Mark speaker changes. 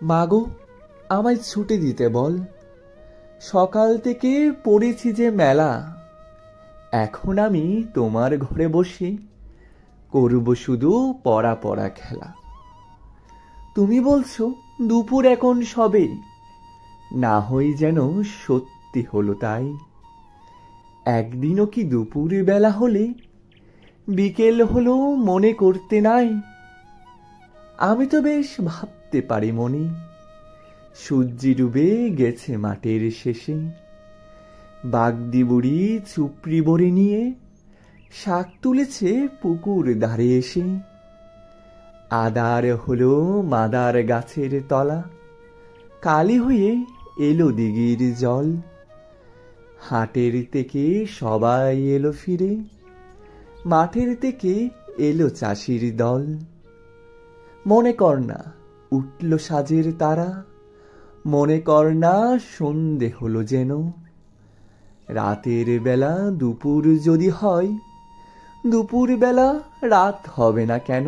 Speaker 1: মাগো, আমায় ছুটি দিতে বল। সকাল থেকে পড়েছি যে মেলা, এখন আমি তোমার ঘরে বসে করব শুধু পড়া পড়া খেলা। তুমি বলছো দুপুর এখন সবে, না হই যেন সত্যি হলো তাই। একদিনও কি দুপুর বেলা হলে বিকেল হলো মনে করতে নাই? আমি তো বেশ ভাবতে পারি মনে, সূর্যি ডুবে গেছে মাঠের শেষে। বাগদি বুড়ি চুপড়ি বড়ি নিয়ে শাক তুলেছে পুকুর ধারে এসে। আদার হলো মাদার গাছের তলা, কালি হয়ে এলো দিঘির জল। হাটের থেকে সবাই এলো ফিরে, মাঠের থেকে এলো চাষির দল। মনে কর না উঠল সাজের তারা, মনে কর না সন্ধে হলো যেন। রাতের বেলা দুপুর যদি হয়, দুপুর বেলা রাত হবে না কেন?